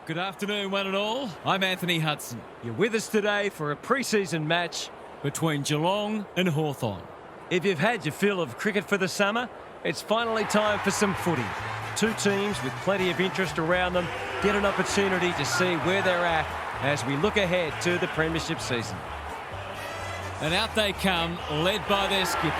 Good afternoon, one and all. I'm Anthony Hudson. You're with us today for a pre-season match between Geelong and Hawthorn. If you've had your fill of cricket for the summer, it's finally time for some footy. Two teams with plenty of interest around them get an opportunity to see where they're at as we look ahead to the premiership season. And out they come, led by their skipper.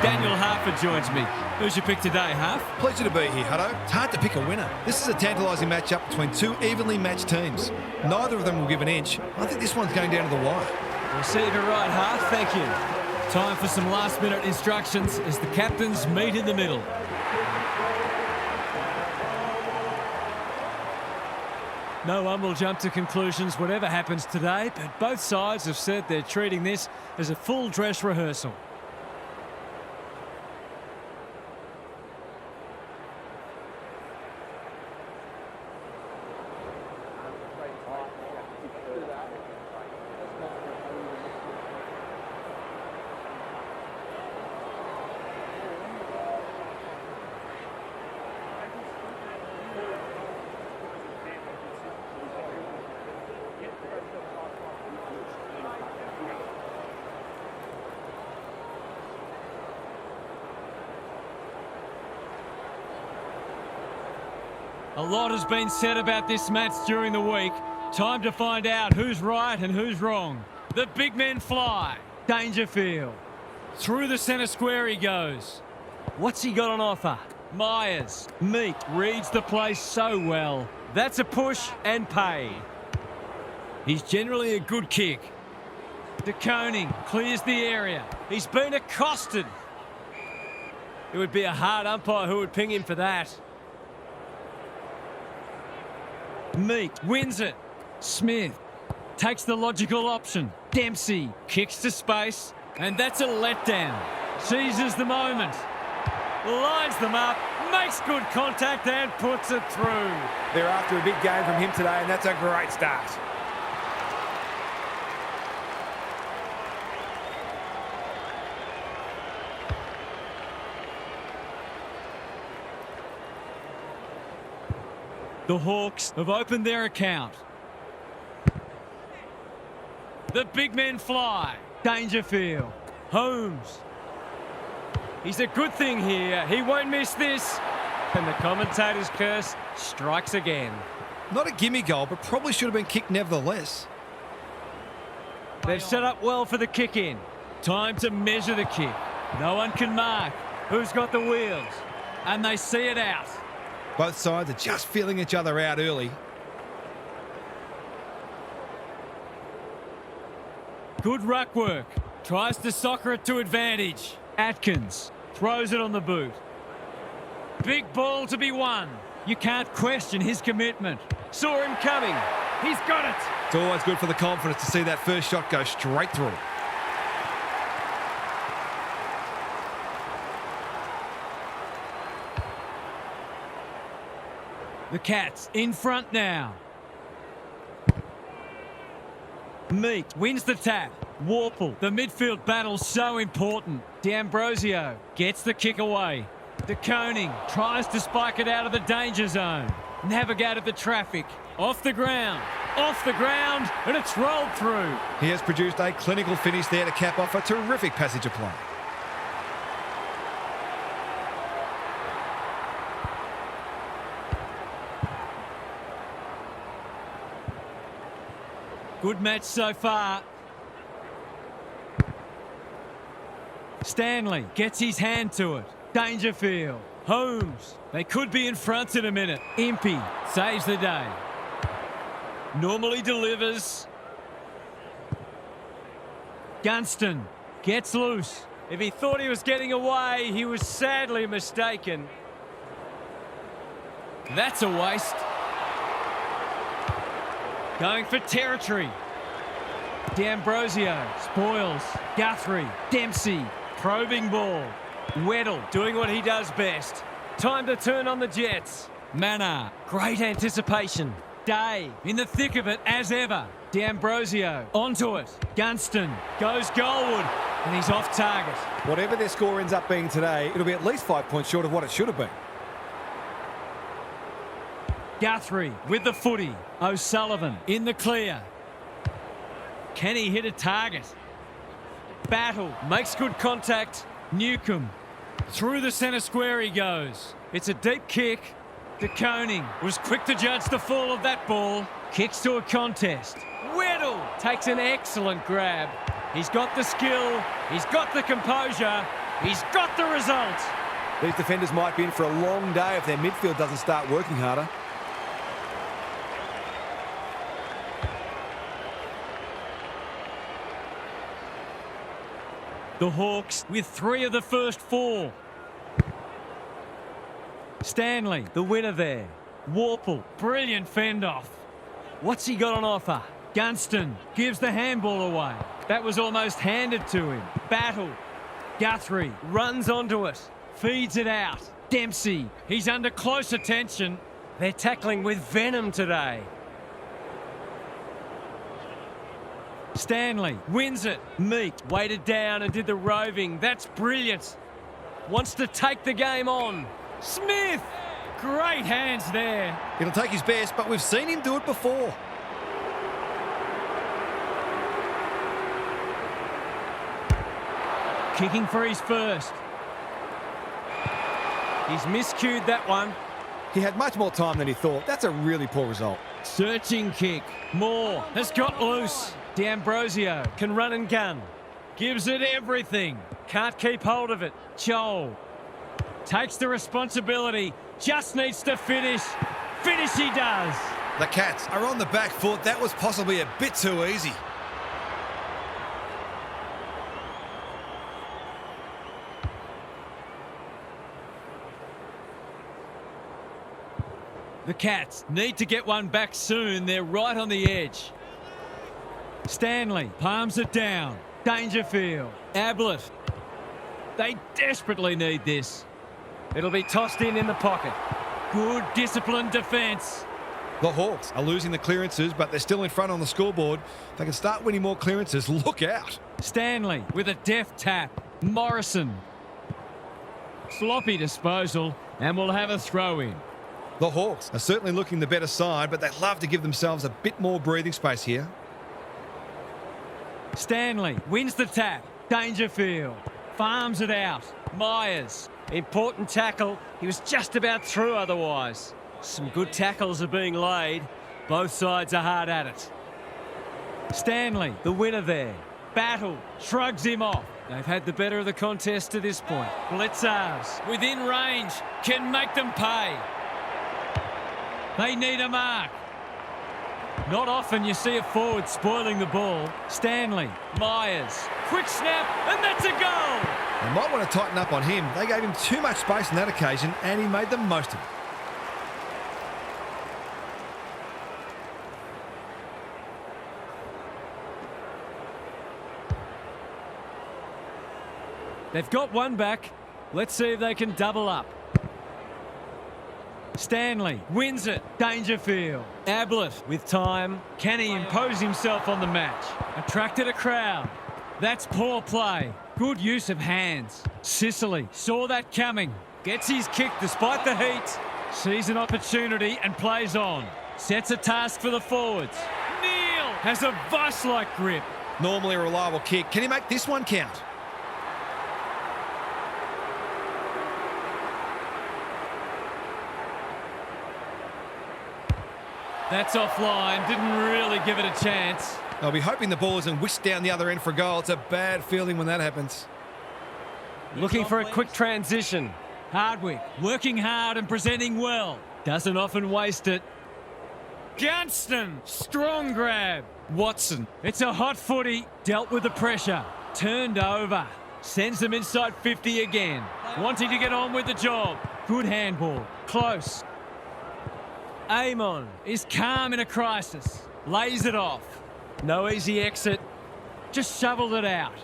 Daniel Harford joins me. Who's your pick today, Harf? Pleasure to be here, Hutto. It's hard to pick a winner. This is a tantalising matchup between two evenly matched teams. Neither of them will give an inch. I think this one's going down to the wire. We'll see if you're right, Harf. Thank you. Time for some last-minute instructions as the captains meet in the middle. No one will jump to conclusions whatever happens today, but both sides have said they're treating this as a full dress rehearsal. A lot has been said about this match during the week. Time to find out who's right and who's wrong. The big men fly. Dangerfield. Through the centre square he goes. What's he got on offer? Myers. Meek reads the place so well. That's a push and paid. He's generally a good kick. De Koning clears the area. He's been accosted. It would be a hard umpire who would ping him for that. Meek wins it. Smith takes the logical option. Dempsey kicks to space, and that's a letdown. Seizes the moment. Lines them up, makes good contact and puts it through. They're after a big game from him today, and that's a great start. The Hawks have opened their account. The big men fly. Dangerfield. Holmes. He's a good thing here. He won't miss this. And the commentator's curse strikes again. Not a gimme goal, but probably should have been kicked nevertheless. They've set up well for the kick in. Time to measure the kick. No one can mark. Who's got the wheels? And they see it out. Both sides are just feeling each other out early. Good ruck work. Tries to soccer it to advantage. Atkins throws it on the boot. Big ball to be won. You can't question his commitment. Saw him coming. He's got it. It's always good for the confidence to see that first shot go straight through. The Cats in front now. Meek wins the tap. Warple, the midfield battle so important. D'Ambrosio gets the kick away. De Koning tries to spike it out of the danger zone. Navigated the traffic. Off the ground, and it's rolled through. He has produced a clinical finish there to cap off a terrific passage of play. Good match so far. Stanley gets his hand to it. Dangerfield. Holmes. They could be in front in a minute. Impey saves the day. Normally delivers. Gunston gets loose. If he thought he was getting away, he was sadly mistaken. That's a waste. Going for territory. D'Ambrosio spoils. Guthrie. Dempsey. Probing ball. Weddle doing what he does best. Time to turn on the Jets. Mannar. Great anticipation. Day in the thick of it as ever. D'Ambrosio onto it. Gunston goes goalward and he's off target. Whatever their score ends up being today, it'll be at least 5 points short of what it should have been. Guthrie with the footy. O'Sullivan in the clear. Can he hit a target? Battle makes good contact. Newcomb through the centre square he goes. It's a deep kick. De Koning was quick to judge the fall of that ball. Kicks to a contest. Weddle takes an excellent grab. He's got the skill. He's got the composure. He's got the result. These defenders might be in for a long day if their midfield doesn't start working harder. The Hawks with 3 of the first 4. Stanley, the winner there. Warple, brilliant fend off. What's he got on offer? Gunston gives the handball away. That was almost handed to him. Battle. Guthrie runs onto it. Feeds it out. Dempsey, he's under close attention. They're tackling with venom today. Stanley wins it. Meek weighted down and did the roving. That's brilliant. Wants to take the game on. Smith, great hands there. It'll take his best, but we've seen him do it before. Kicking for his first. He's miscued that one. He had much more time than he thought. That's a really poor result. Searching kick. Moore has got loose. D'Ambrosio can run and gun. Gives it everything. Can't keep hold of it. Joel takes the responsibility. Just needs to finish. Finish he does. The Cats are on the back foot. That was possibly a bit too easy. The Cats need to get one back soon. They're right on the edge. Stanley palms it down. Dangerfield. Ablett. They desperately need this. It'll be tossed in the pocket. Good disciplined defence. The Hawks are losing the clearances, but they're still in front on the scoreboard. If they can start winning more clearances, look out. Stanley with a deft tap. Morrison. Sloppy disposal, and we'll have a throw in. The Hawks are certainly looking the better side, but they'd love to give themselves a bit more breathing space here. Stanley wins the tap. Dangerfield farms it out. Myers, important tackle. He was just about through otherwise. Some good tackles are being laid. Both sides are hard at it. Stanley, the winner there. Battle shrugs him off. They've had the better of the contest to this point. Blitzers within range can make them pay. They need a mark. Not often you see a forward spoiling the ball. Stanley, Myers, quick snap, and that's a goal. They might want to tighten up on him. They gave him too much space on that occasion, and he made the most of it. They've got one back. Let's see if they can double up. Stanley wins it. Dangerfield. Ablett with time. Can he impose himself on the match? Attracted a crowd. That's poor play. Good use of hands. Sicily saw that coming. Gets his kick despite the heat. Sees an opportunity and plays on. Sets a task for the forwards. Neal has a vice-like grip. Normally a reliable kick. Can he make this one count? That's offline. Didn't really give it a chance. I'll be hoping the ball isn't whisked down the other end for a goal. It's a bad feeling when that happens. Looking for a quick transition. Hardwick working hard and presenting well. Doesn't often waste it. Gunston, strong grab. Watson, it's a hot footy. Dealt with the pressure. Turned over. Sends them inside 50 again. Wanting to get on with the job. Good handball. Close. Amon is calm in a crisis. Lays it off. No easy exit. Just shoveled it out.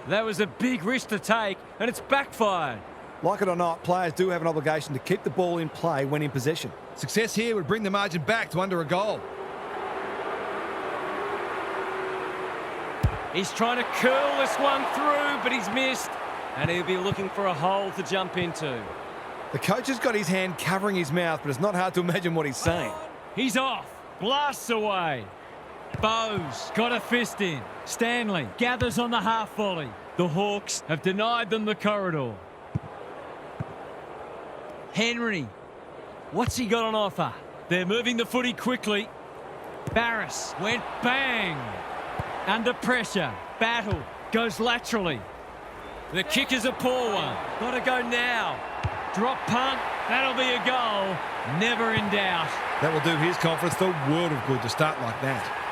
That was a big risk to take, and it's backfired. Like it or not, players do have an obligation to keep the ball in play when in possession. Success here would bring the margin back to under a goal. He's trying to curl this one through, but he's missed. And he'll be looking for a hole to jump into. The coach has got his hand covering his mouth, but it's not hard to imagine what he's saying. He's off. Blasts away. Bowes got a fist in. Stanley gathers on the half volley. The Hawks have denied them the corridor. Henry. What's he got on offer? They're moving the footy quickly. Barris went bang. Under pressure. Battle goes laterally. The kick is a poor one. Got to go now. Drop punt. That'll be a goal. Never in doubt. That will do his conference the world of good to start like that.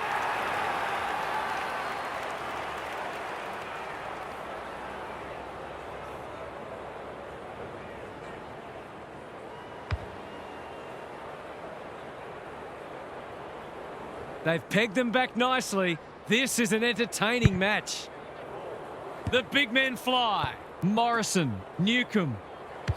They've pegged them back nicely. This is an entertaining match. The big men fly. Morrison, Newcomb.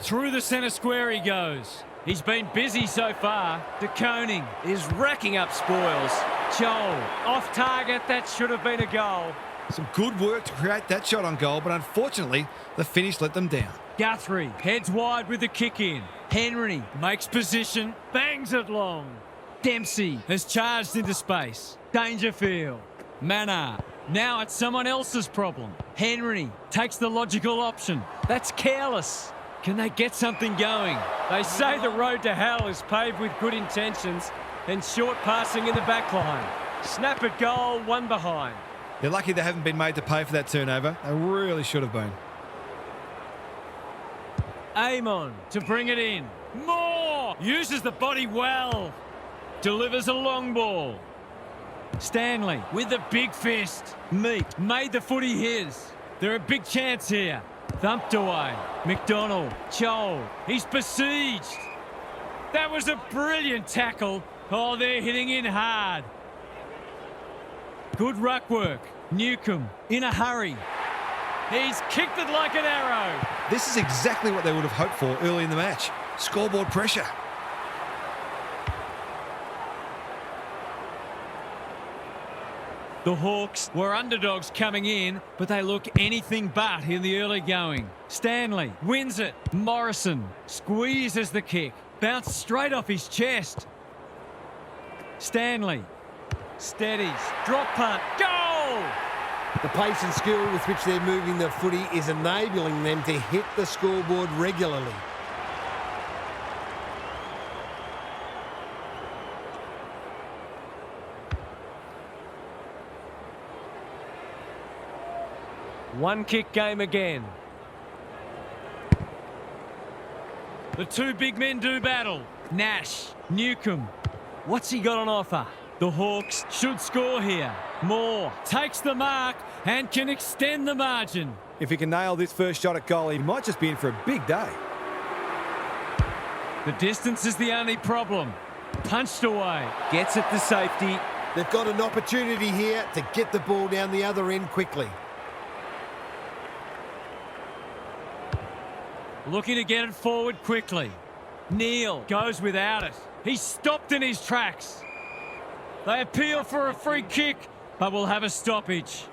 Through the centre square he goes. He's been busy so far. De Koning is racking up spoils. Joel, off target. That should have been a goal. Some good work to create that shot on goal, but unfortunately, the finish let them down. Guthrie heads wide with the kick in. Henry makes position, bangs it long. Dempsey has charged into space. Dangerfield. Mannar. Now it's someone else's problem. Henry takes the logical option. That's careless. Can they get something going? They say the road to hell is paved with good intentions and short passing in the back line. Snap at goal, one behind. They're lucky they haven't been made to pay for that turnover. They really should have been. Amon to bring it in. Moore uses the body well. Delivers a long ball. Stanley with the big fist. Meek made the footy his. They're a big chance here. Thumped away. McDonald. Chol. He's besieged. That was a brilliant tackle. Oh, they're hitting in hard. Good ruck work. Newcomb in a hurry. He's kicked it like an arrow. This is exactly what they would have hoped for early in the match. Scoreboard pressure. The Hawks were underdogs coming in, but they look anything but in the early going. Stanley wins it. Morrison squeezes the kick. Bounced straight off his chest. Stanley steadies. Drop punt. Goal! The pace and skill with which they're moving the footy is enabling them to hit the scoreboard regularly. One kick game again. The two big men do battle. Nash, Newcomb. What's he got on offer? The Hawks should score here. Moore takes the mark and can extend the margin. If he can nail this first shot at goal, he might just be in for a big day. The distance is the only problem. Punched away. Gets it to safety. They've got an opportunity here to get the ball down the other end quickly. Looking to get it forward quickly. Neal goes without it. He's stopped in his tracks. They appeal for a free kick, but will have a stoppage.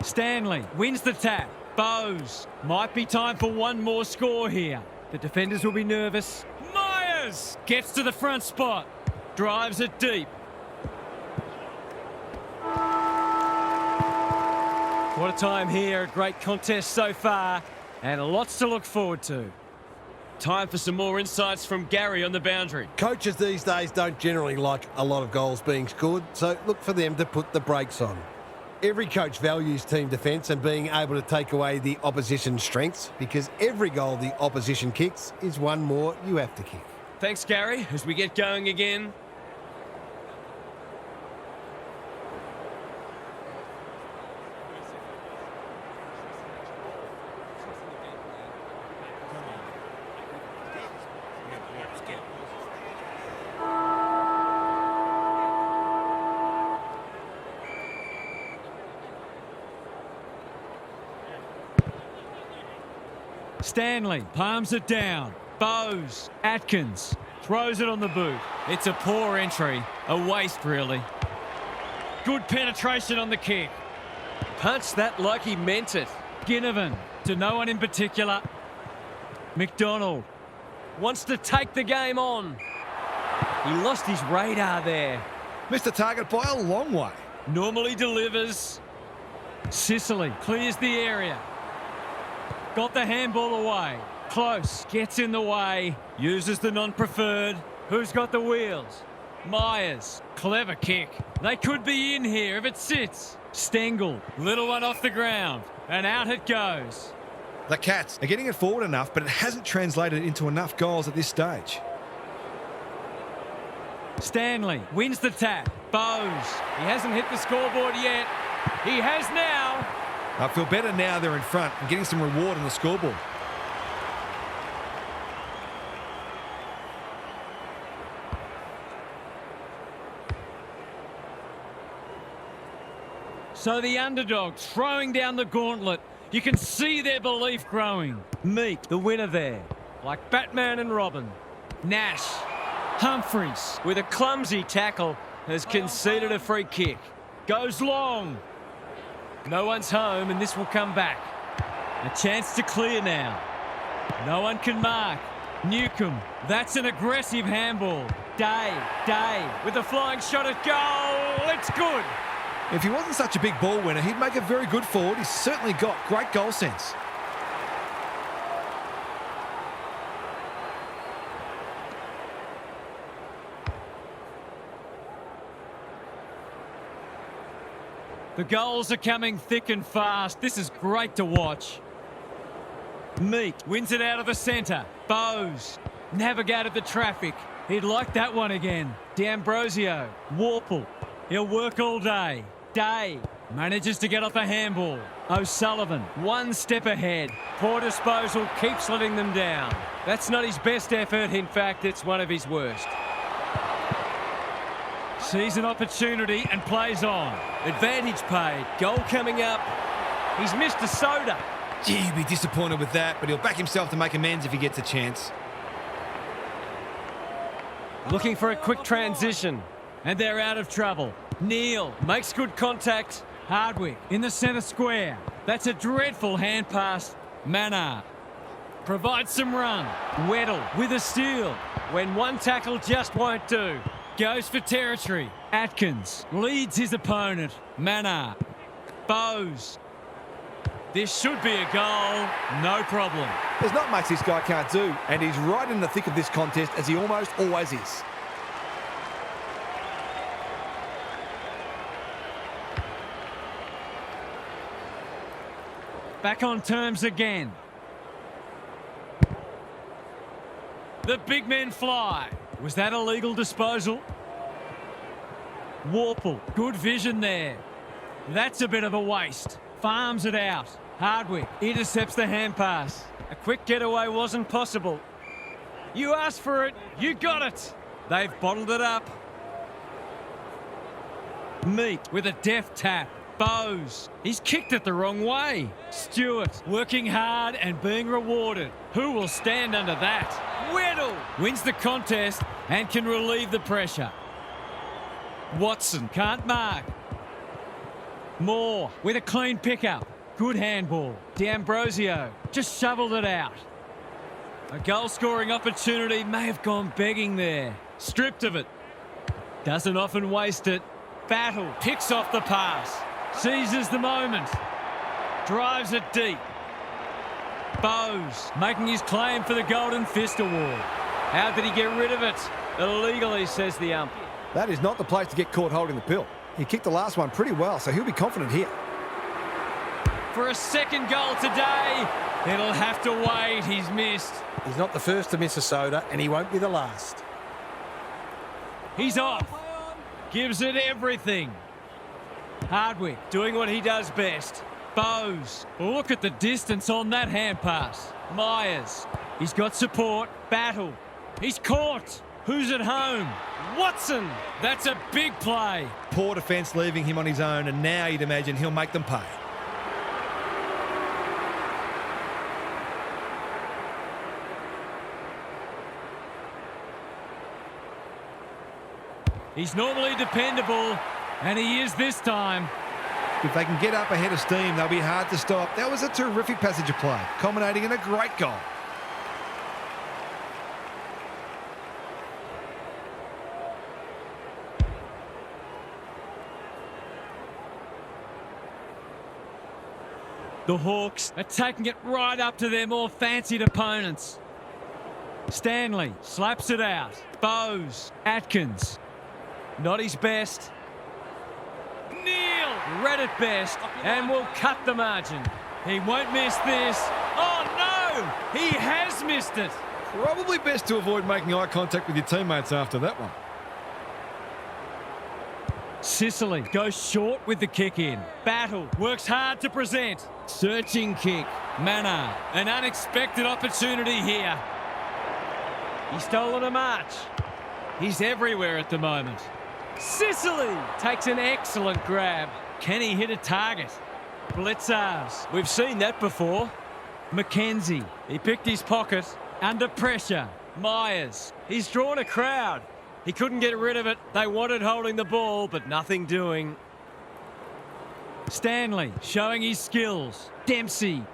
Stanley wins the tap. Bowes. Might be time for one more score here. The defenders will be nervous. Myers gets to the front spot. Drives it deep. What a time here. A great contest so far. And lots to look forward to. Time for some more insights from Gary on the boundary. Coaches these days don't generally like a lot of goals being scored, so look for them to put the brakes on. Every coach values team defence and being able to take away the opposition's strengths, because every goal the opposition kicks is one more you have to kick. Thanks, Gary. As we get going again. Stanley palms it down. Bowes. Atkins throws it on the boot. It's a poor entry. A waste, really. Good penetration on the kick. Punched that like he meant it. Ginnivan to no one in particular. McDonald. Wants to take the game on. He lost his radar there. Missed the target by a long way. Normally delivers. Sicily clears the area. Got the handball away. Close. Gets in the way. Uses the non-preferred. Who's got the wheels? Myers. Clever kick. They could be in here if it sits. Stengel. Little one off the ground. And out it goes. The Cats are getting it forward enough, but it hasn't translated into enough goals at this stage. Stanley wins the tap. Bowes. He hasn't hit the scoreboard yet. He has now. I feel better now they're in front and getting some reward on the scoreboard. So the underdog throwing down the gauntlet. You can see their belief growing. Meek, the winner there. Like Batman and Robin. Nash. Humphreys. With a clumsy tackle, has conceded a free kick. Goes long. No one's home and this will come back. A chance to clear now. No one can mark. Newcomb. That's an aggressive handball. Day. With a flying shot at goal. It's good. If he wasn't such a big ball winner, he'd make a very good forward. He's certainly got great goal sense. The goals are coming thick and fast. This is great to watch. Meek wins it out of the centre. Bowes navigated the traffic. He'd like that one again. D'Ambrosio. Warple. He'll work all day. Day manages to get off a handball. O'Sullivan, one step ahead. Poor disposal, keeps letting them down. That's not his best effort. In fact, it's one of his worst. Sees an opportunity and plays on. Advantage paid. Goal coming up. He's missed a soda. Gee, he'd be disappointed with that, but he'll back himself to make amends if he gets a chance. Looking for a quick transition. And they're out of trouble. Neal Makes good contact. Hardwick in the centre square. That's a dreadful hand pass. Manard provides some run. Weddle with a steal. When one tackle just won't do. Goes for territory. Atkins leads his opponent. Manard. Bowes. This should be a goal. No problem. There's not much this guy can't do, and he's right in the thick of this contest, as he almost always is. Back on terms again. The big men fly. Was that a legal disposal? Warple, good vision there. That's a bit of a waste. Farms it out. Hardwick intercepts the hand pass. A quick getaway wasn't possible. You asked for it, you got it. They've bottled it up. Meek with a deft tap. Bowes, he's kicked it the wrong way. Stewart working hard and being rewarded. Who will stand under that? Weddle wins the contest and can relieve the pressure. Watson can't mark. Moore with a clean pickup. Good handball. D'Ambrosio just shoveled it out. A goal-scoring opportunity may have gone begging there. Stripped of it. Doesn't often waste it. Battle picks off the pass. Seizes the moment. Drives it deep. Bowes making his claim for the Golden Fist Award. How did he get rid of it? Illegally, says the ump. That is not the place to get caught holding the pill. He kicked the last one pretty well, so he'll be confident here. For a second goal today, it'll have to wait. He's missed. He's not the first to miss a soda, and he won't be the last. He's off. Gives it everything. Hardwick doing what he does best. Bowes. Look at the distance on that hand pass. Myers. He's got support. Battle. He's caught. Who's at home? Watson. That's a big play. Poor defence leaving him on his own, and now you'd imagine he'll make them pay. He's normally dependable, and he is this time. If they can get up ahead of steam, they'll be hard to stop. That was a terrific passage of play, culminating in a great goal. The Hawks are taking it right up to their more fancied opponents. Stanley slaps it out. Bowes. Atkins. Not his best. Neil read it best and will cut the margin. He won't miss this. Oh no! He has missed it. Probably best to avoid making eye contact with your teammates after that one. Sicily goes short with the kick in. Battle works hard to present. Searching kick. Manor. An unexpected opportunity here. He's stolen a march. He's everywhere at the moment. Sicily takes an excellent grab. Can he hit a target? Blitzers. We've seen that before. Mackenzie. He picked his pocket. Under pressure. Myers. He's drawn a crowd. He couldn't get rid of it. They wanted holding the ball, but nothing doing. Stanley showing his skills. Dempsey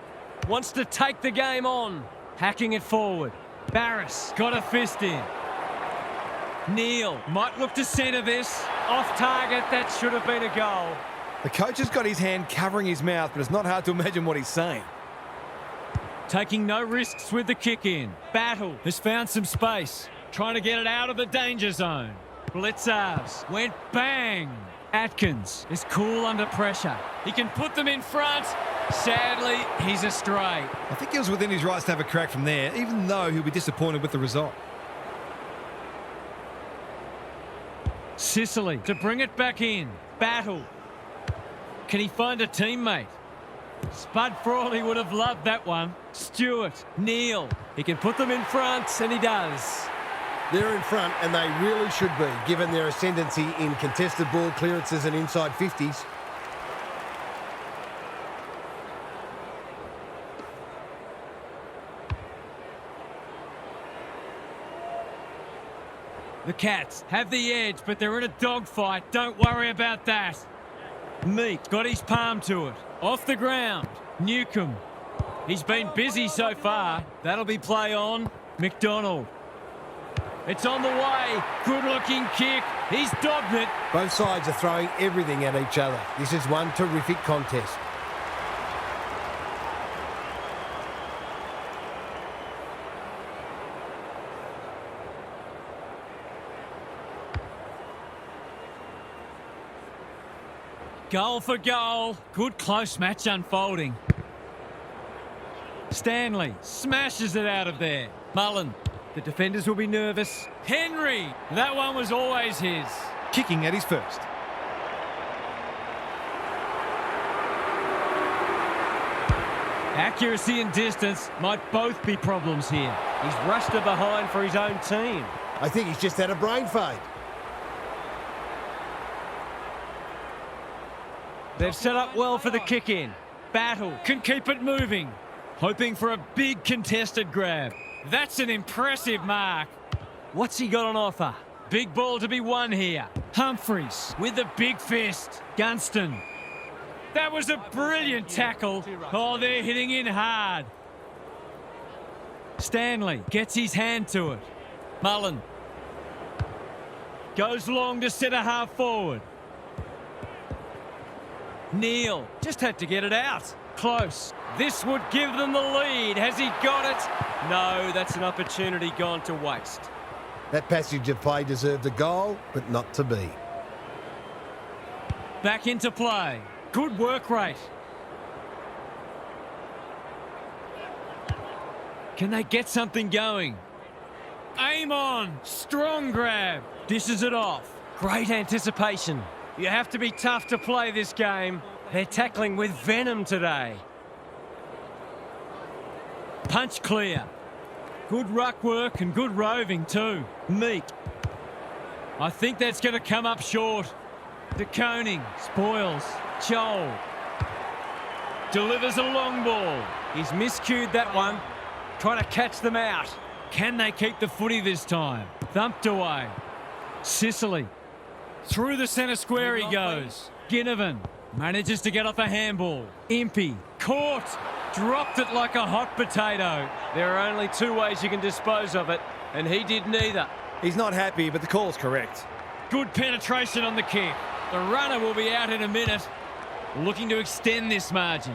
wants to take the game on. Hacking it forward. Barris got a fist in. Neil might look to centre this. Off target, that should have been a goal. The coach has got his hand covering his mouth, but it's not hard to imagine what he's saying. Taking no risks with the kick in. Battle has found some space. Trying to get it out of the danger zone. Blitzers went bang. Atkins is cool under pressure. He can put them in front. Sadly, he's astray. I think he was within his rights to have a crack from there, even though he'll be disappointed with the result. Sicily to bring it back in. Battle. Can he find a teammate? Spud Frawley would have loved that one. Stewart. Neil. He can put them in front, and he does. They're in front, and they really should be, given their ascendancy in contested ball clearances and inside 50s. The Cats have the edge, but they're in a dogfight. Don't worry about that. Meek got his palm to it. Off the ground. Newcomb. He's been busy so far. That'll be play on. McDonald. It's on the way. Good-looking kick. He's dogged it. Both sides are throwing everything at each other. This is one terrific contest. Goal for goal. Good close match unfolding. Stanley smashes it out of there. Mullen. The defenders will be nervous. Henry. That one was always his. Kicking at his first. Accuracy and distance might both be problems here. He's rushed her behind for his own team. I think he's just had a brain fade. They've set up well for the kick in. Battle can keep it moving. Hoping for a big contested grab. That's an impressive mark. What's he got on offer? Big ball to be won here. Humphreys with the big fist. Gunston. That was a brilliant tackle. Oh, they're hitting in hard. Stanley gets his hand to it. Mullen. Goes long to set a half forward. Neil just had to get it out. Close. This would give them the lead. Has he got it? No, that's an opportunity gone to waste. That passage of play deserved a goal, but not to be. Back into play. Good work rate. Can they get something going? Aim on. Strong grab. Dishes it off. Great anticipation. You have to be tough to play this game. They're tackling with venom today. Punch clear. Good ruck work and good roving too. Meek. I think that's going to come up short. De Koning spoils. Chol. Delivers a long ball. He's miscued that one. Trying to catch them out. Can they keep the footy this time? Thumped away. Sicily. Through the centre square he goes. Ginnivan manages to get off a handball. Impey caught. Dropped it like a hot potato. There are only two ways you can dispose of it, and he did neither. He's not happy, but the call's correct. Good penetration on the kick. The runner will be out in a minute, looking to extend this margin.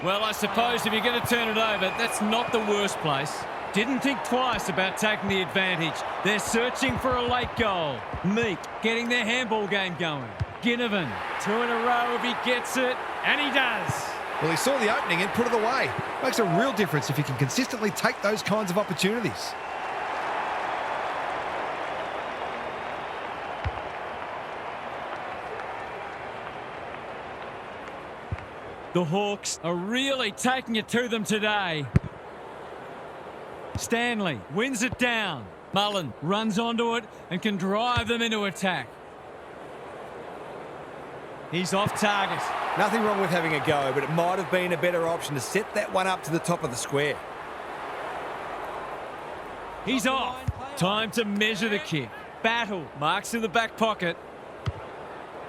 Well, I suppose if you're going to turn it over, that's not the worst place. Didn't think twice about taking the advantage. They're searching for a late goal. Meek getting their handball game going. Ginnivan, 2 in a row if he gets it, and he does. Well, he saw the opening and put it away. Makes a real difference if he can consistently take those kinds of opportunities. The Hawks are really taking it to them today. Stanley wins it down. Mullen runs onto it and can drive them into attack. He's off target. Nothing wrong with having a go, but it might have been a better option to set that one up to the top of the square. He's off. Time to measure the kick. Battle marks in the back pocket.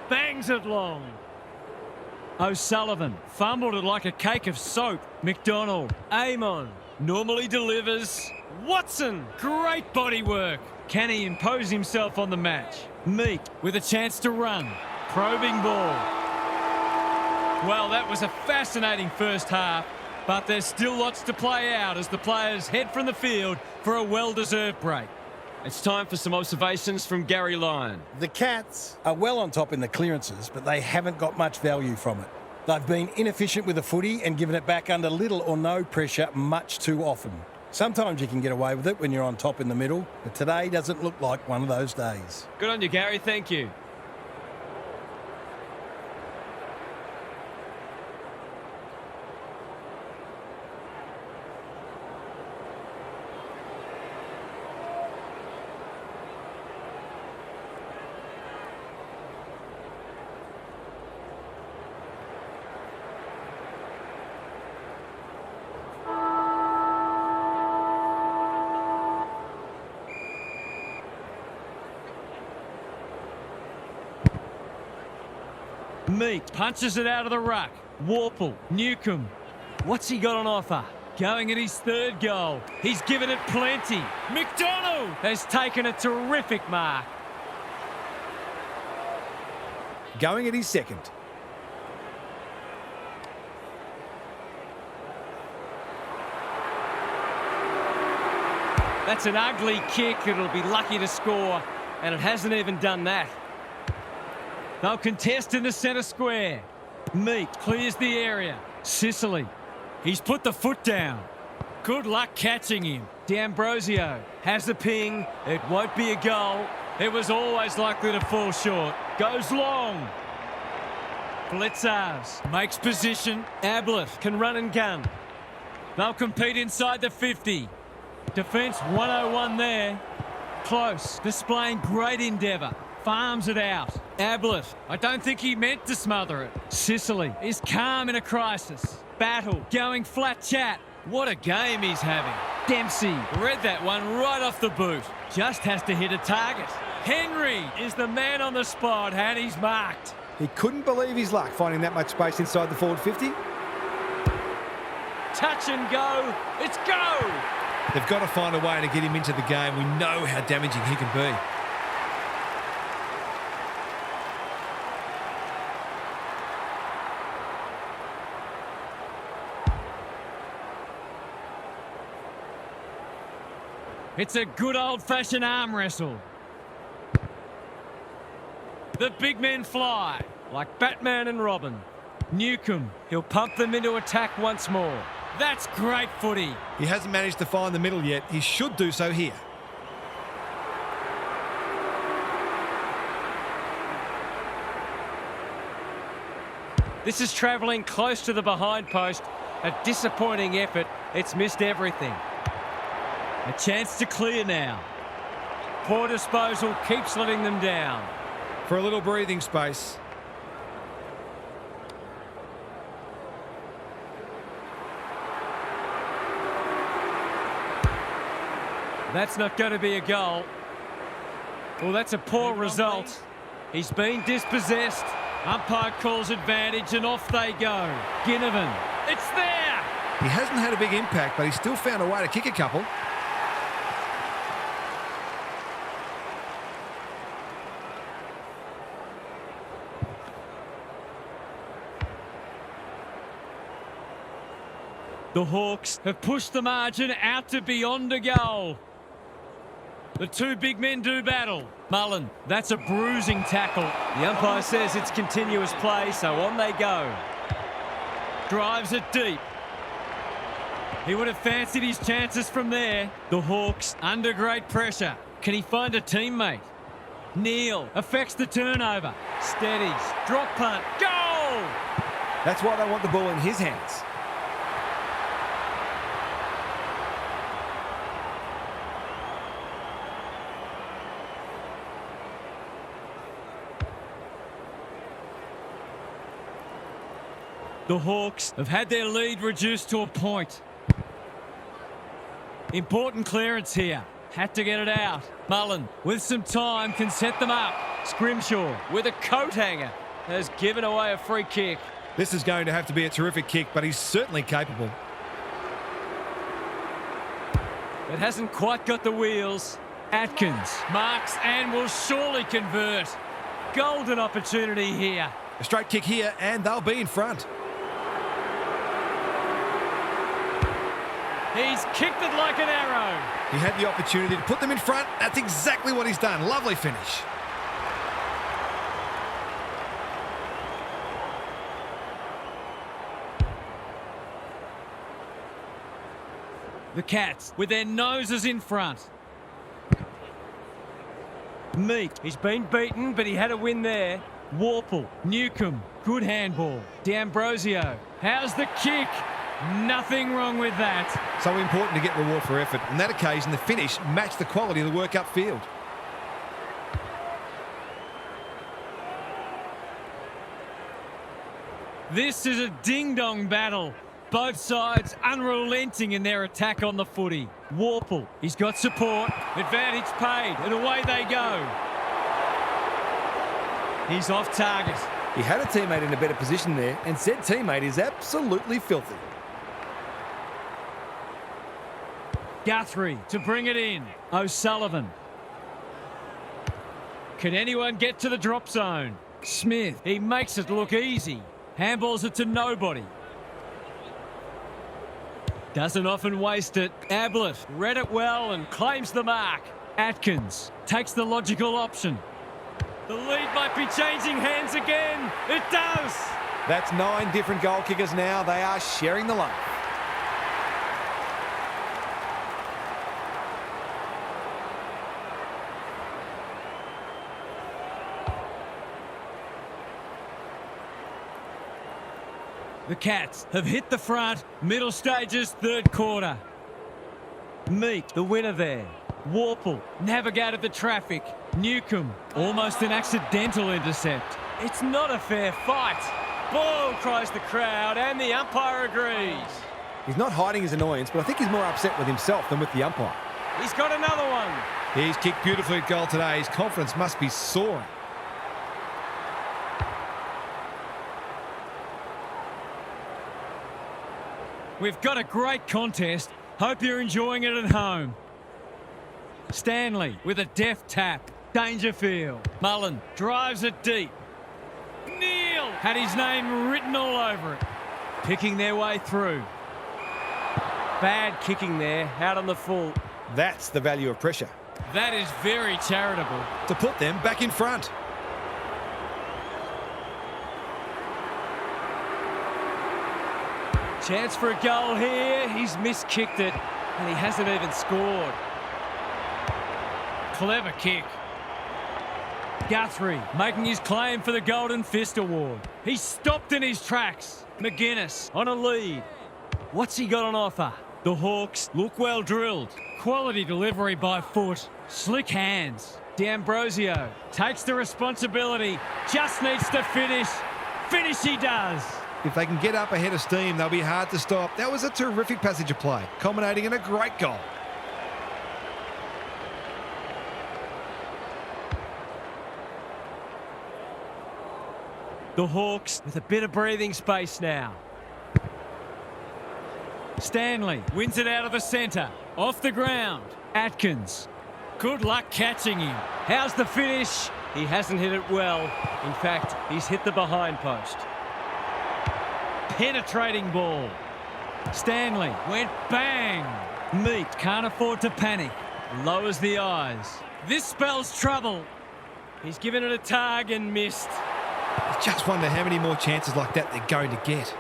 Bangs it long. O'Sullivan fumbled it like a cake of soap. McDonald, Amon, normally delivers. Watson, great body work. Can he impose himself on the match? Meek with a chance to run. Probing ball. Well, that was a fascinating first half, but there's still lots to play out as the players head from the field for a well-deserved break. It's time for some observations from Gary Lyon. The Cats are well on top in the clearances, but they haven't got much value from it. They've been inefficient with the footy and given it back under little or no pressure much too often. Sometimes you can get away with it when you're on top in the middle, but today doesn't look like one of those days. Good on you, Gary. Thank you. Meek punches it out of the ruck. Warple, Newcomb. What's he got on offer? Going at his third goal. He's given it plenty. McDonald has taken a terrific mark. Going at his second. That's an ugly kick. It'll be lucky to score, and it hasn't even done that. They'll contest in the centre square. Meek clears the area. Sicily. He's put the foot down. Good luck catching him. D'Ambrosio has the ping. It won't be a goal. It was always likely to fall short. Goes long. Blitzars makes position. Ablett can run and gun. They'll compete inside the 50. Defence 101 there. Close. Displaying great endeavour. Farms it out. Ablett, I don't think he meant to smother it. Sicily is calm in a crisis. Battle going flat chat. What a game he's having. Dempsey read that one right off the boot. Just has to hit a target. Henry is the man on the spot and he's marked. He couldn't believe his luck finding that much space inside the forward 50. Touch and go. It's go. They've got to find a way to get him into the game. We know how damaging he can be. It's a good old-fashioned arm wrestle. The big men fly like Batman and Robin. Newcomb, he'll pump them into attack once more. That's great footy. He hasn't managed to find the middle yet. He should do so here. This is travelling close to the behind post. A disappointing effort. It's missed everything. A chance to clear now. Poor disposal keeps letting them down. For a little breathing space. That's not going to be a goal. Well, that's a poor result. He's been dispossessed. Umpire calls advantage and off they go. Ginnivan. It's there! He hasn't had a big impact, but he's still found a way to kick a couple. The Hawks have pushed the margin out to beyond a goal. The two big men do battle. Mullen, that's a bruising tackle. The umpire says it's continuous play, so on they go. Drives it deep. He would have fancied his chances from there. The Hawks under great pressure. Can he find a teammate? Neal affects the turnover. Steadies. Drop punt. Goal! That's why they want the ball in his hands. The Hawks have had their lead reduced to a point. Important clearance here. Had to get it out. Mullen, with some time, can set them up. Scrimshaw With a coat hanger, has given away a free kick. This is going to have to be a terrific kick, but he's certainly capable. It hasn't quite got the wheels. Atkins marks and will surely convert. Golden opportunity here. A straight kick here, and they'll be in front. He's kicked it like an arrow. He had the opportunity to put them in front. That's exactly what he's done. Lovely finish. The Cats with their noses in front. Meek, He's been beaten, but he had a win there. Warple, Newcomb, good handball. D'Ambrosio, how's the kick? Nothing wrong with that. So important to get reward for effort. On that occasion, the finish matched the quality of the work upfield. This is a ding-dong battle. Both sides unrelenting in their attack on the footy. Warple, he's got support. Advantage paid, and away they go. He's off target. He had a teammate in a better position there, and said teammate is absolutely filthy. Guthrie to bring it in. O'Sullivan. Can anyone get to the drop zone? Smith, he makes it look easy. Handballs it to nobody. Doesn't often waste it. Ablett read it well and claims the mark. Atkins takes the logical option. The lead might be changing hands again. It does. That's 9 different goal kickers now. They are sharing the load. The Cats have hit the front. Middle stages, third quarter. Meek, the winner there. Warple navigated the traffic. Newcomb, almost an accidental intercept. It's not a fair fight. Ball, cries the crowd, and the umpire agrees. He's not hiding his annoyance, but I think he's more upset with himself than with the umpire. He's got another one. He's kicked beautifully at goal today. His confidence must be soaring. We've got a great contest. Hope you're enjoying it at home. Stanley with a deft tap. Dangerfield. Mullen drives it deep. Neal had his name written all over it. Picking their way through. Bad kicking there, out on the full. That's the value of pressure. That is very charitable. To put them back in front. Chance for a goal here. He's miskicked it, and he hasn't even scored. Clever kick. Guthrie making his claim for the Golden Fist Award. He's stopped in his tracks. McGuinness on a lead. What's he got on offer? The Hawks look well drilled. Quality delivery by foot. Slick hands. D'Ambrosio takes the responsibility. Just needs to finish. Finish he does. If they can get up ahead of steam, they'll be hard to stop. That was a terrific passage of play, culminating in a great goal. The Hawks with a bit of breathing space now. Stanley wins it out of the centre. Off the ground. Atkins. Good luck catching him. How's the finish? He hasn't hit it well. In fact, he's hit the behind post. Penetrating ball. Stanley went bang. Meat can't afford to panic. Lowers the eyes. This spells trouble. He's given it a tug and missed. I just wonder how many more chances like that they're going to get.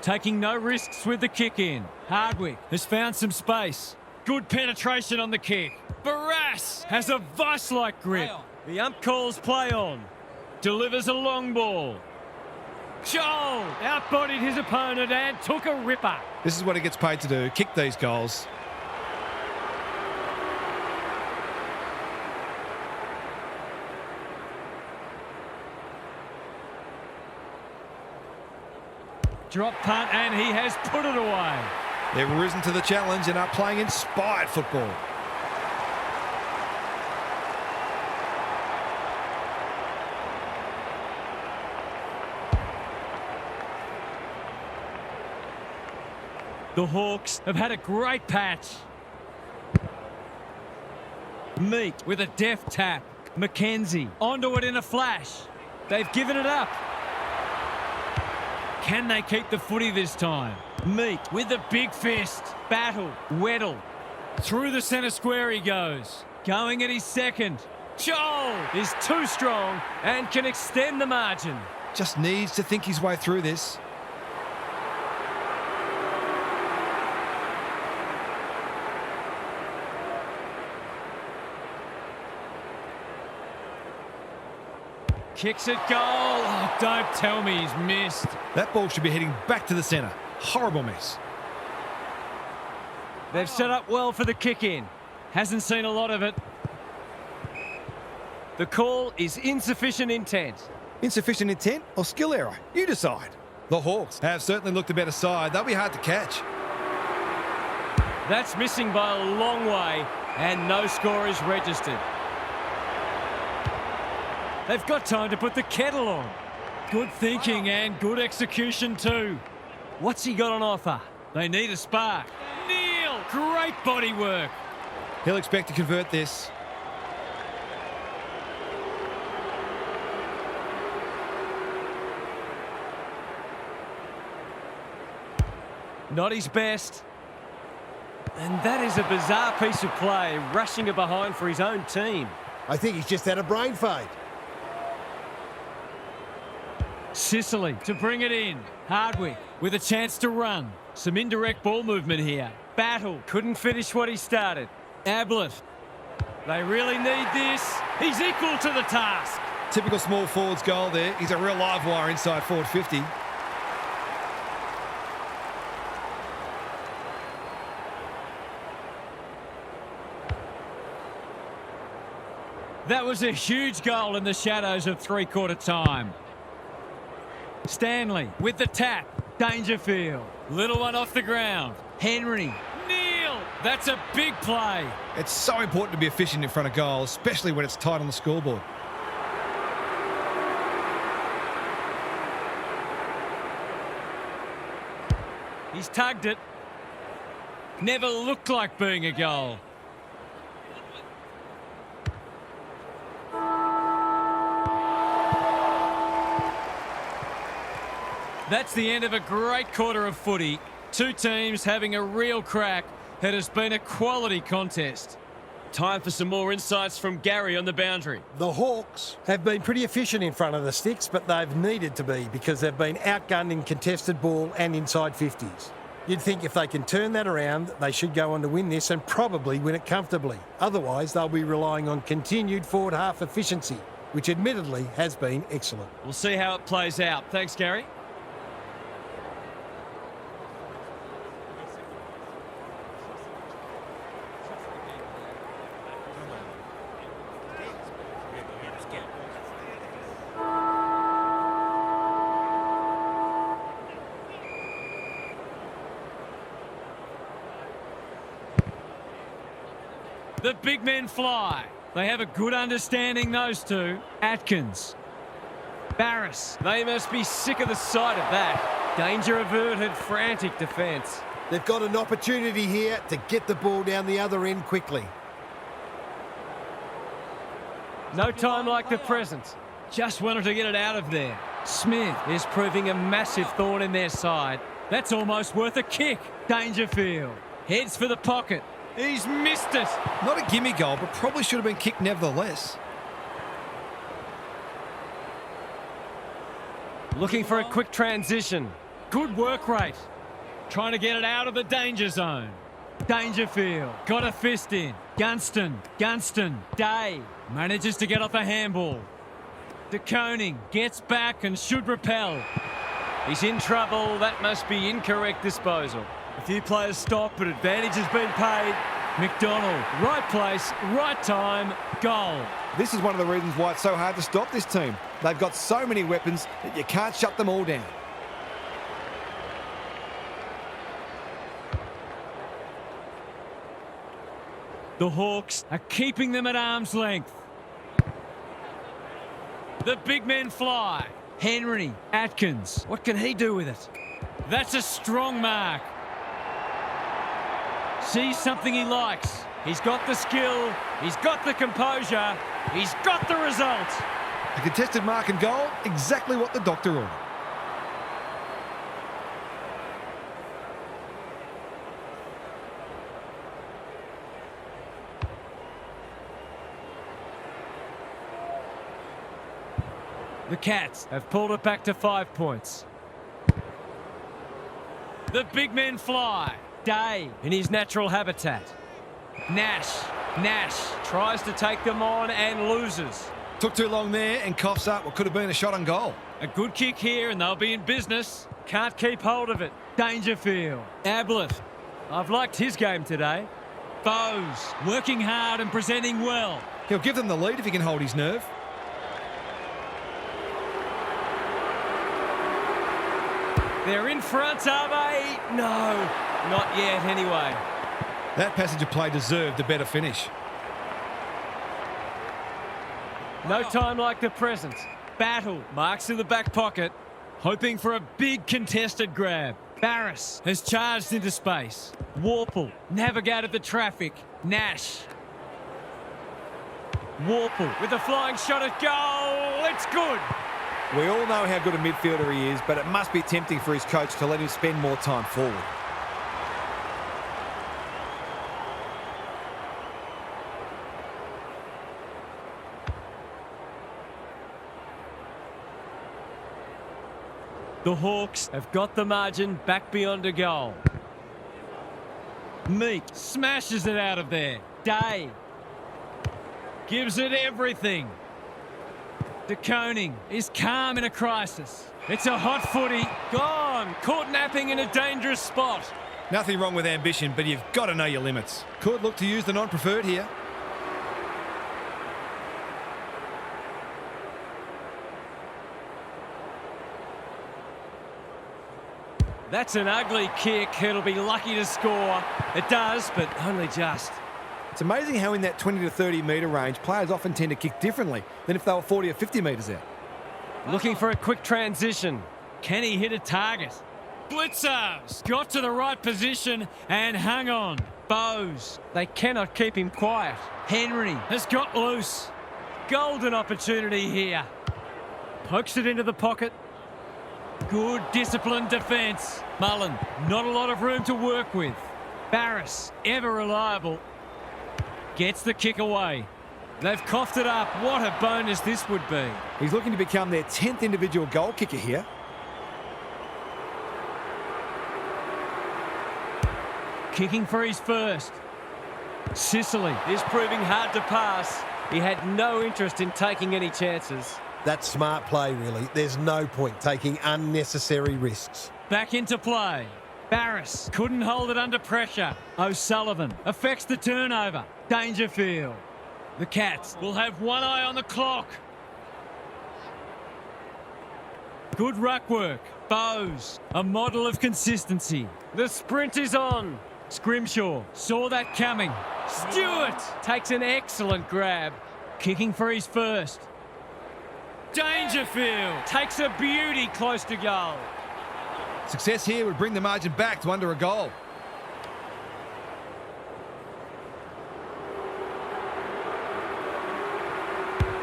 Taking no risks with the kick in. Hardwick has found some space. Good penetration on the kick. Barras has a vice-like grip. The ump calls play on. Delivers a long ball. Joel outbodied his opponent and took a ripper. This is what he gets paid to do, kick these goals. Drop punt and he has put it away. They've risen to the challenge and are playing inspired football. The Hawks have had a great patch. Meek with a deft tap. Mackenzie onto it in a flash. They've given it up. Can they keep the footy this time? Meek with the big fist. Battle. Weddle. Through the centre square he goes. Going at his second. Joel is too strong and can extend the margin. Just needs to think his way through this. Kicks it goal. Oh, don't tell me he's missed. That ball should be heading back to the centre. Horrible miss. They've set up well for the kick in. Hasn't seen a lot of it. The call is insufficient intent. Insufficient intent or skill error? You decide. The Hawks have certainly looked a better side. They'll be hard to catch. That's missing by a long way, and no score is registered. They've got time to put the kettle on. Good thinking and good execution too. What's he got on offer? They need a spark. Neil, great body work. He'll expect to convert this. Not his best. And that is a bizarre piece of play, rushing it behind for his own team. I think he's just had a brain fade. Sicily to bring it in. Hardwick with a chance to run. Some indirect ball movement here. Battle. Couldn't finish what he started. Ablett. They really need this. He's equal to the task. Typical small forward's goal there. He's a real live wire inside forward 50. That was a huge goal in the shadows of three-quarter time. Stanley with the tap. Dangerfield. Little one off the ground. Henry. Neil. That's a big play. It's so important to be efficient in front of goal, especially when it's tight on the scoreboard. He's tugged it. Never looked like being a goal. That's the end of a great quarter of footy. Two teams having a real crack. It has been a quality contest. Time for some more insights from Gary on the boundary. The Hawks have been pretty efficient in front of the sticks, but they've needed to be because they've been outgunned in contested ball and inside 50s. You'd think if they can turn that around, they should go on to win this and probably win it comfortably. Otherwise, they'll be relying on continued forward half efficiency, which admittedly has been excellent. We'll see how it plays out. Thanks, Gary. The big men fly. They have a good understanding, those two. Atkins. Barris. They must be sick of the sight of that. Danger averted, frantic defence. They've got an opportunity here to get the ball down the other end quickly. No time like the present. Just wanted to get it out of there. Smith is proving a massive thorn in their side. That's almost worth a kick. Dangerfield. Heads for the pocket. He's missed it. Not a gimme goal, but probably should have been kicked nevertheless. Looking for a quick transition. Good work rate. Trying to get it out of the danger zone. Dangerfield. Got a fist in. Gunston. Day. Manages to get off a handball. De Koning gets back and should repel. He's in trouble. That must be incorrect disposal. A few players stop, but advantage has been paid. McDonald, right place, right time, goal. This is one of the reasons why it's so hard to stop this team. They've got so many weapons that you can't shut them all down. The Hawks are keeping them at arm's length. The big men fly. Henry, Atkins. What can he do with it? That's a strong mark. Sees something he likes. He's got the skill. He's got the composure. He's got the result. A contested mark and goal, exactly what the doctor ordered. The Cats have pulled it back to 5 points. The big men fly. Day in his natural habitat. Nash tries to take them on and loses. Took too long there and coughs up what could have been a shot on goal. A good kick here and they'll be in business. Can't keep hold of it. Dangerfield. Ablett. I've liked his game today. Bowes working hard and presenting well. He'll give them the lead if he can hold his nerve. They're in front, are they? No, not yet anyway. That passage of play deserved a better finish. No time like the present. Battle marks in the back pocket, hoping for a big contested grab. Barris has charged into space. Warple navigated the traffic. Nash. Warple with a flying shot at goal. It's good. We all know how good a midfielder he is, but it must be tempting for his coach to let him spend more time forward. The Hawks have got the margin back beyond a goal. Meek smashes it out of there. Day gives it everything. De Koning is calm in a crisis. It's a hot footy. Gone. Caught napping in a dangerous spot. Nothing wrong with ambition, but you've got to know your limits. Could look to use the non-preferred here. That's an ugly kick. It'll be lucky to score. It does, but only just. It's amazing how in that 20 to 30 metre range, players often tend to kick differently than if they were 40 or 50 metres out. Looking for a quick transition. Can he hit a target? Blitzers got to the right position and hung on. Bowes. They cannot keep him quiet. Henry has got loose. Golden opportunity here. Pokes it into the pocket. Good disciplined defence. Mullen, not a lot of room to work with. Barris, ever reliable. Gets the kick away. They've coughed it up. What a bonus this would be. He's looking to become their 10th individual goal kicker here. Kicking for his first. Sicily is proving hard to pass. He had no interest in taking any chances. That's smart play, really. There's no point taking unnecessary risks. back into play. Barris couldn't hold it under pressure. O'Sullivan affects the turnover. Dangerfield. The Cats will have one eye on the clock. Good ruck work. Bowes, a model of consistency. The sprint is on. Scrimshaw saw that coming. Stewart takes an excellent grab, kicking for his first. Dangerfield. Takes a beauty close to goal. Success here would bring the margin back to under a goal.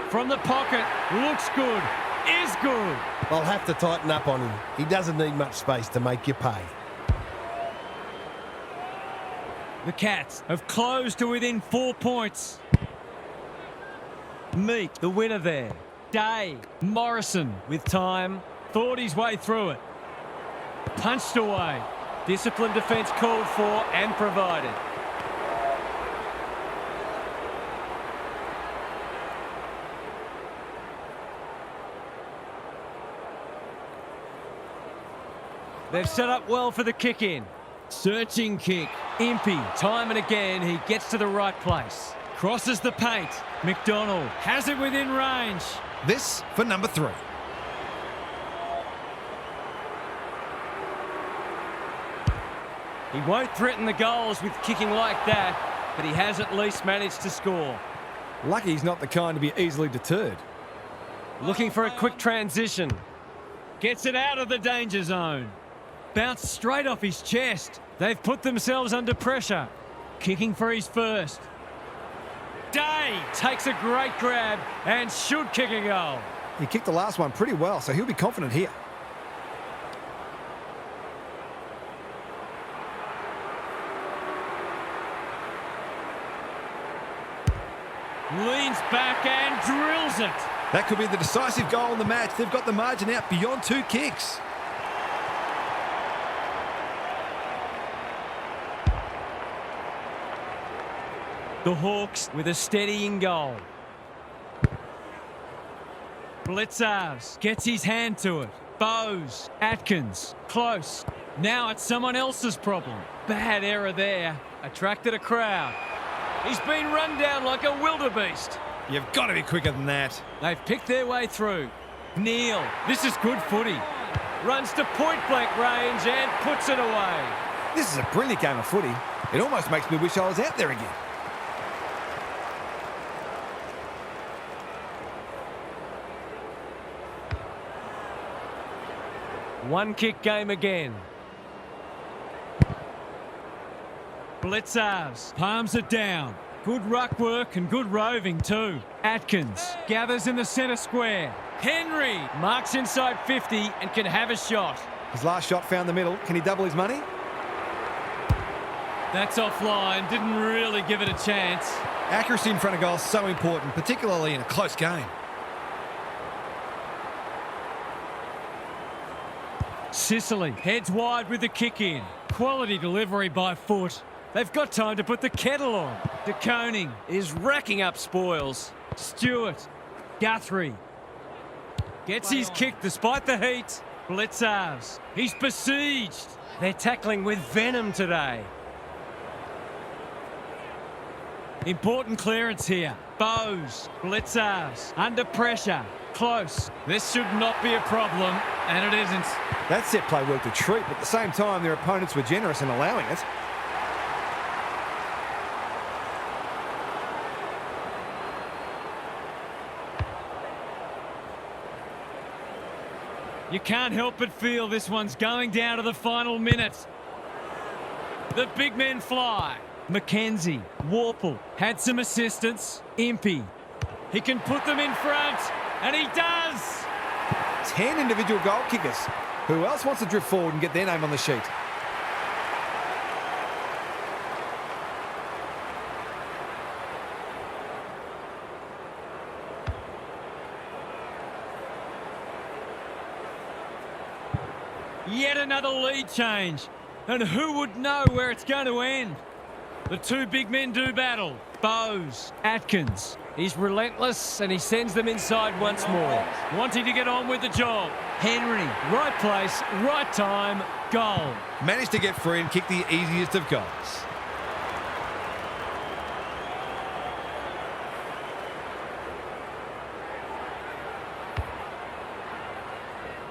From the pocket. Looks good. Is good. I'll have to tighten up on him. He doesn't need much space to make you pay. The Cats have closed to within 4 points. Meek, the winner there. Day. Morrison with time. Thought his way through it. Punched away. Disciplined defence called for and provided. They've set up well for the kick-in. Searching kick. Impey, time and again, he gets to the right place. Crosses the paint. McDonald has it within range. This for number 3. He won't threaten the goals with kicking like that, but he has at least managed to score. Lucky he's not the kind to be easily deterred. Looking for a quick transition. Gets it out of the danger zone. Bounced straight off his chest. They've put themselves under pressure. Kicking for his first. Day takes a great grab and should kick a goal. He kicked the last one pretty well, so he'll be confident here. Leans back and drills it. That could be the decisive goal in the match. They've got the margin out beyond 2 kicks. The Hawks with a steadying goal. Blitzars gets his hand to it. Bowes, Atkins, close. Now it's someone else's problem. Bad error there. Attracted a crowd. He's been run down like a wildebeest. You've got to be quicker than that. They've picked their way through. Neal, this is good footy. Runs to point-blank range and puts it away. This is a brilliant game of footy. It almost makes me wish I was out there again. One kick game again. Blitzars palms it down. Good ruck work and good roving too. Atkins gathers in the centre square. Henry marks inside 50 and can have a shot. His last shot found the middle. Can he double his money? That's offline. Didn't really give it a chance. Accuracy in front of goal is so important, particularly in a close game. Sicily heads wide with the kick in. Quality delivery by foot. They've got time to put the kettle on. De Koning Is racking up spoils. Stewart. Guthrie. Gets his kick despite the heat. Blitzars. He's besieged. They're tackling with venom today. Important clearance here. Bowes. Blitzars. Under pressure. Close. This should not be a problem, and it isn't. That set play worked a treat, but at the same time, their opponents were generous in allowing it. You can't help but feel this one's going down to the final minute. The big men fly. Mackenzie, Warple, had some assistance. Impey. He can put them in front, and he does! 10 individual goal kickers. Who else wants to drift forward and get their name on the sheet? Yet another lead change. And who would know where it's going to end? The two big men do battle. Bowes, Atkins. He's relentless and he sends them inside once more. Wanting to get on with the job. Henry, right place, right time, goal. Managed to get free and kick the easiest of goals.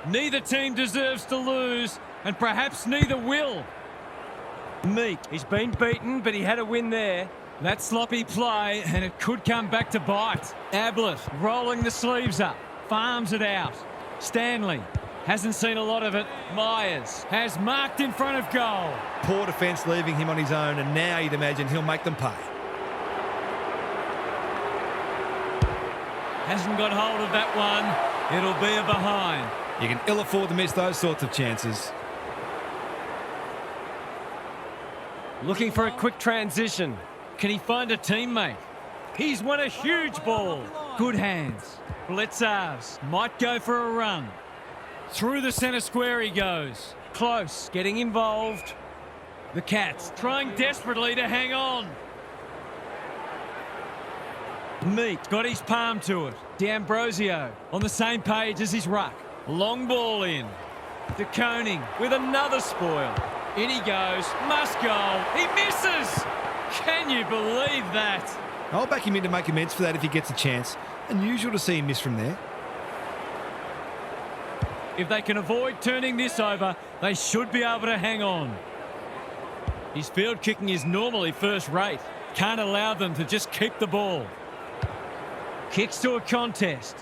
Neither team deserves to lose, and perhaps neither will. Meek, he's been beaten, but he had a win there. That sloppy play, and it could come back to bite. Ablett rolling the sleeves up, farms it out. Stanley hasn't seen a lot of it. Myers has marked in front of goal. Poor defence leaving him on his own, and now you'd imagine he'll make them pay. Hasn't got hold of that one. It'll be a behind. You can ill afford to miss those sorts of chances. Looking for a quick transition. Can he find a teammate? He's won a huge ball. Good hands. Blitzars might go for a run. Through the centre square he goes. Close, getting involved. The Cats trying desperately to hang on. Meat got his palm to it. D'Ambrosio on the same page as his ruck. Long ball in. De Koning with another spoil. In he goes. Must goal. He misses. Can you believe that? I'll back him in to make amends for that if he gets a chance. Unusual to see him miss from there. If they can avoid turning this over, they should be able to hang on. His field kicking is normally first rate. Can't allow them to just keep the ball. Kicks to a contest.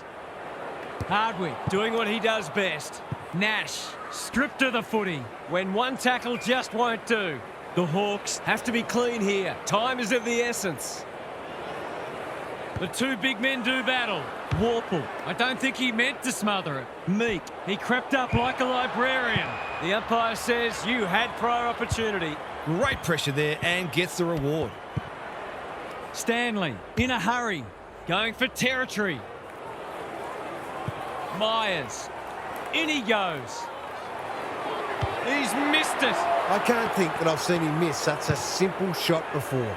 Hardwick doing what he does best. Nash stripped to the footy. When one tackle just won't do. The Hawks have to be clean here. Time is of the essence. The two big men do battle. Warple, I don't think he meant to smother it. Meek, he crept up like a librarian. The umpire says you had prior opportunity. Great pressure there and gets the reward. Stanley, in a hurry, going for territory. Myers, in he goes. He's missed it. I can't think that I've seen him miss such a simple shot before.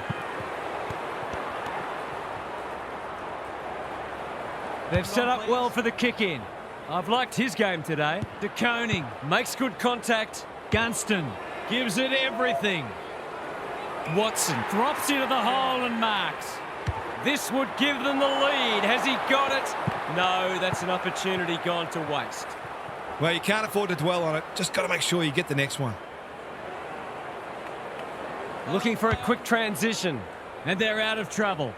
They've set up well for the kick-in. I've liked his game today. De Koning makes good contact. Gunston gives it everything. Watson drops into the hole and marks. This would give them the lead. Has he got it? No, that's an opportunity gone to waste. Well, you can't afford to dwell on it. Just got to make sure you get the next one. Looking for a quick transition. And they're out of trouble.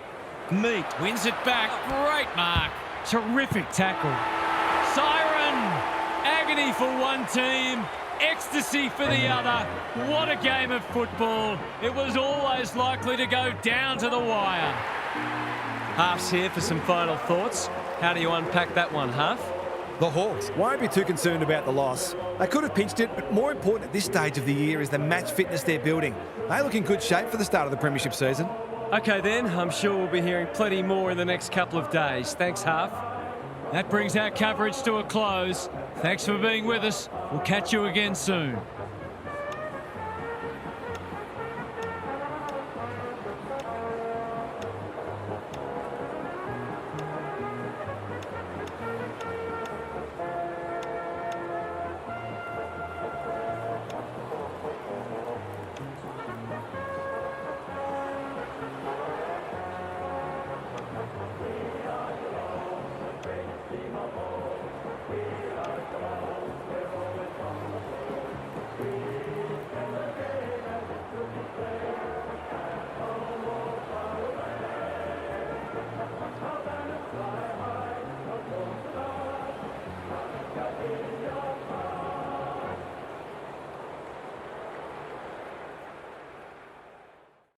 Meek wins it back. Great mark. Terrific tackle. Siren. Agony for one team. Ecstasy for the other. What a game of football. It was always likely to go down to the wire. Half's here for some final thoughts. How do you unpack that one, Half? The Hawks won't be too concerned about the loss. They could have pinched it, but more important at this stage of the year is the match fitness they're building. They look in good shape for the start of the premiership season. OK then, I'm sure we'll be hearing plenty more in the next couple of days. Thanks, Half. That brings our coverage to a close. Thanks for being with us. We'll catch you again soon.